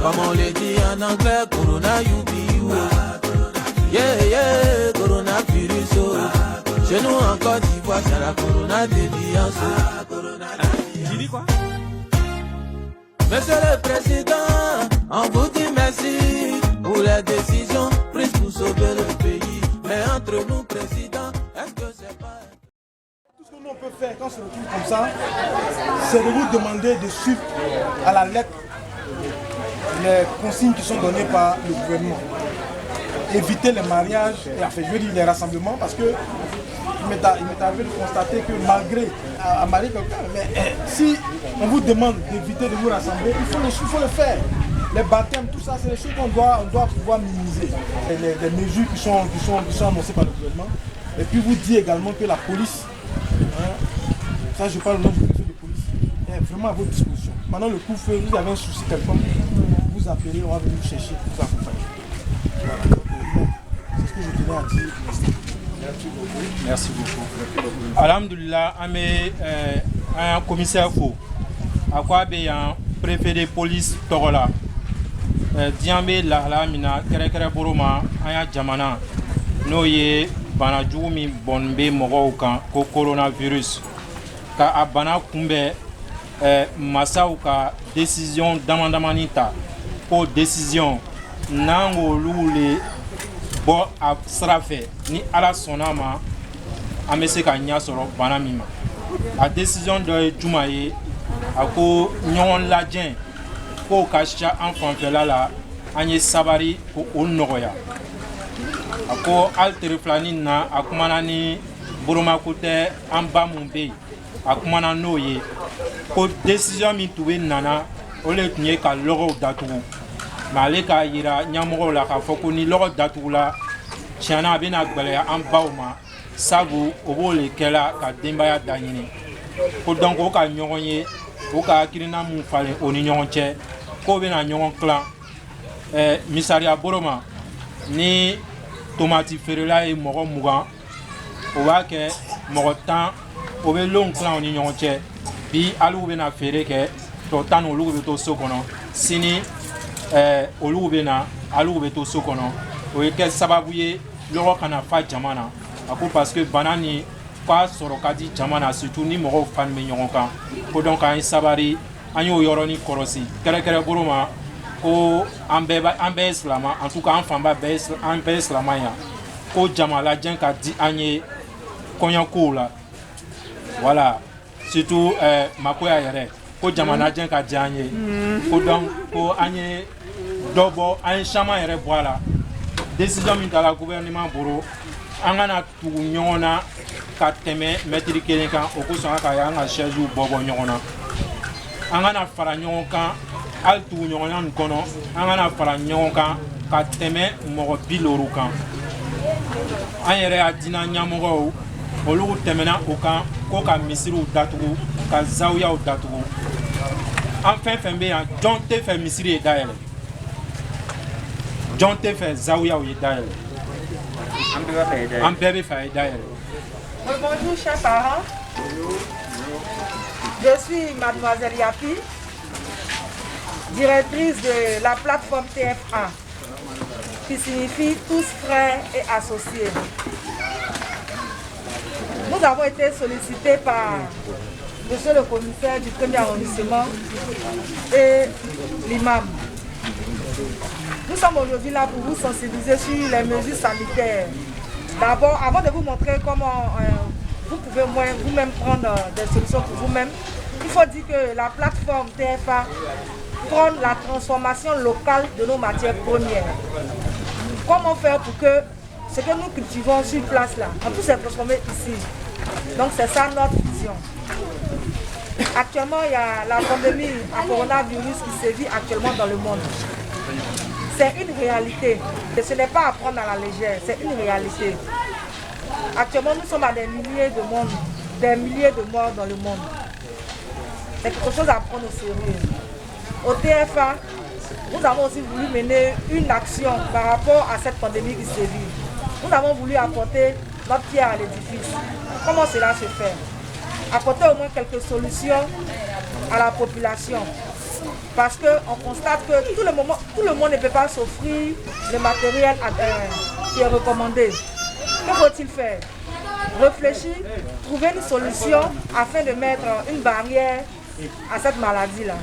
Comme on le dit en anglais, Corona you be you. Yeah, yeah, coronavirus. Chez nous en Côte d'Ivoire, c'est la Corona déviance. Tu dis quoi? Monsieur le Président, on vous dit merci pour les décisions prises pour sauver le pays. Mais entre nous, Président, est-ce que c'est pas... Tout ce que l'on peut faire quand on se retrouve comme ça, c'est de vous demander de suivre à la lettre les consignes qui sont données par le gouvernement. Éviter les mariages, et enfin, je veux dire les rassemblements, parce que il m'est arrivé de constater que malgré à marier quelqu'un, mais si on vous demande d'éviter de vous rassembler, il faut le faire. Les baptêmes, tout ça, c'est des choses qu'on doit pouvoir minimiser. Les mesures qui sont annoncées par le gouvernement. Et puis vous dit également que la police, ça je parle au nom du préfet de police, est vraiment à votre disposition. Pendant le coup-feu, vous avez un souci quelconque, vous appelez, on va venir vous chercher, vous accompagner. Voilà. C'est ce que je tenais à dire. Merci beaucoup. Alhamdulillah, un commissaire faux. À quoi un préfet de police Torola. Diambe la mina kere boroma aya jamana no ye bana jumi bonbe mogo kan ko coronavirus ka abana kumbe masaw ka décision damandamanita ko décision nango lule bo a srafe ni ala sonama amese ka nya soro bana mima a décision de jumaye ako nyon ladien ko kasha enfant fela la anye sabari ko onoya ako altere flani na akumana ni buruma kote amba mumbe akumana noye ko décision mi tuwe nana ole tunye ka logo datu male ka yira nyamogo la ka foko ni logo datu la chana bena gbele amba uma sabu obole kela ka dembaya danyini ko donc o ka nyonye o ka kirina mu fale oni nyonche ko bena nyon clan misaria boroma ni tomati ferela e mogo mugan o ba ke mogo tan o be long clan oni nyonche bi alu bena fere ke to tan olu be to sokono sini olu bena alu be to sokono o e ke sababu ye loro kana fa jamana ako parce que banani pas soro kadi jamana surtout ni mogo fan me nyonka ko donc ay sabari anyo yoroni korosi kere boroma ko ambe islama en tout cas enfant ba ambe islama ya ko jamala jenka di anye konyako la voilà surtout makoya yere ko jamana jenka di anye ko donc ko anye dobo an chama yere voilà décision min la gouvernement boro angana tu nyona ka teme metri kelen kan o ko sanga ka ya nga chaise bobo nyona angana fara nyonka al tu nyona nkono angana fara nyonka ka teme mo biloru kan ayere adina nyamogo olu temena o kan ko ka misiru datugu ka zawya o datugu enfin fembe ya jonte fe misiri e daele jonte fe zawya o e daele am bébé fa e daele. Bonjour chers parents, je suis mademoiselle Yapi, directrice de la plateforme TFA, qui signifie tous frères et associés. Nous avons été sollicités par monsieur le commissaire du 1er arrondissement et l'imam. Nous sommes aujourd'hui là pour vous sensibiliser sur les mesures sanitaires. D'abord, avant de vous montrer comment vous pouvez vous-même prendre des solutions pour vous-même, il faut dire que la plateforme TFA prône la transformation locale de nos matières premières. Comment faire pour que ce que nous cultivons sur place là, on puisse se transformer ici. Donc c'est ça notre vision. Actuellement, il y a la pandémie à coronavirus qui sévit actuellement dans le monde. C'est une réalité. Et ce n'est pas à prendre à la légère, c'est une réalité. Actuellement, nous sommes à des milliers de morts dans le monde. C'est quelque chose à prendre au sérieux. Au TFA, nous avons aussi voulu mener une action par rapport à cette pandémie qui sévit. Nous avons voulu apporter notre pierre à l'édifice. Comment cela se fait? Apporter au moins quelques solutions à la population. Parce qu'on constate que tout le monde ne peut pas s'offrir le matériel qui est recommandé. Que faut-il faire? Réfléchir, trouver une solution afin de mettre une barrière à cette maladie-là.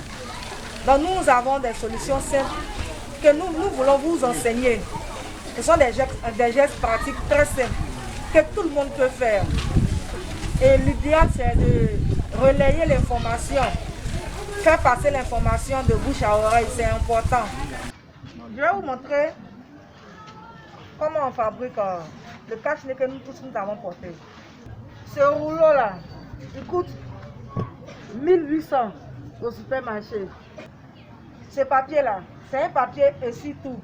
Donc nous avons des solutions simples que nous voulons vous enseigner. Ce sont des gestes pratiques très simples que tout le monde peut faire. Et l'idéal, c'est de relayer l'information, faire passer l'information de bouche à oreille, c'est important. Je vais vous montrer comment on fabrique le cache-nez que nous tous nous avons porté. Ce rouleau-là, il coûte 1800 au supermarché. Ce papier-là, c'est un papier essuie-tout.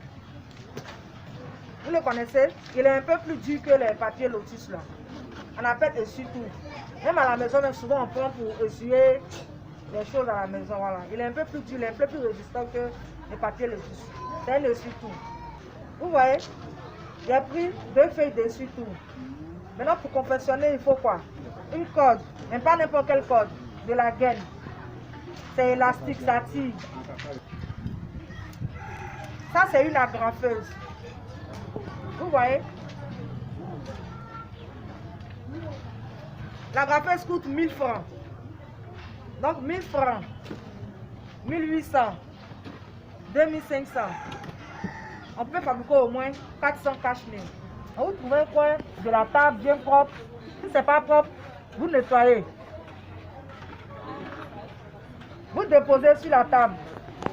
Vous le connaissez? Il est un peu plus dur que les papiers Lotus là. On appelle essuie-tout. Même à la maison, même souvent on prend pour essuyer les choses à la maison. Voilà. Il est un peu plus dur, il est un peu plus résistant que les papiers Lotus. C'est un essuie-tout. Vous voyez? J'ai pris 2 feuilles d'essuie-tout. Maintenant pour confectionner, il faut quoi? Une corde, mais pas n'importe quelle corde, de la gaine. C'est élastique, ça tire. Ça c'est une agrafeuse. Vous voyez? L'agrafeuse coûte 1000 francs. Donc 1000 francs, 1800, 2500. On peut fabriquer au moins 400 cache-nez. Vous trouvez un coin de la table bien propre. Si ce n'est pas propre, vous nettoyez. Vous déposez sur la table.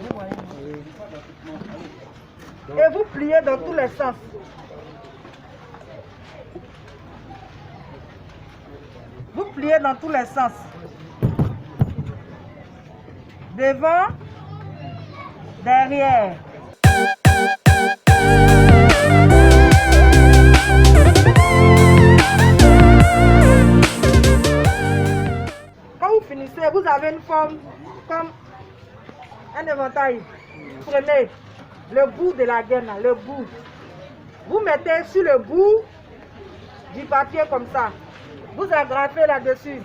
Vous voyez. Et vous pliez dans tous les sens. Vous pliez dans tous les sens. Devant, derrière. Quand vous finissez, vous avez une forme comme un éventail. Prenez le bout de la gaine, le bout. Vous mettez sur le bout du papier comme ça. Vous agrafez là-dessus.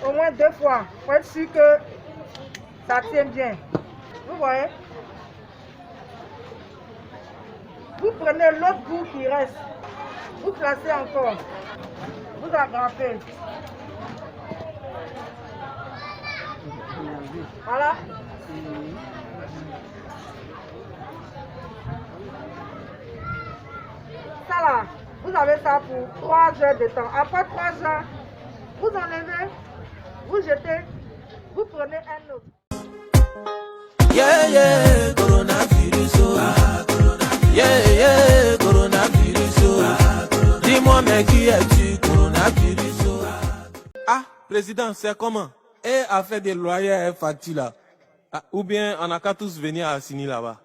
Au moins 2 fois pour être sûr que ça tient bien. Vous voyez? Vous prenez l'autre bout qui reste. Vous placez encore. Vous agrafez. Voilà. Ça là, vous avez ça pour 3 heures de temps. Après 3 heures, vous enlevez, vous jetez, vous prenez un autre. Yeah, yeah, coronavirus. Yeah, yeah, coronavirus. Dis-moi, mais qui es-tu, coronavirus? Ah, président, c'est comment? Et à faire des loyers factures là. Ah, ou bien on n'a qu'à tous venir à Sini là-bas.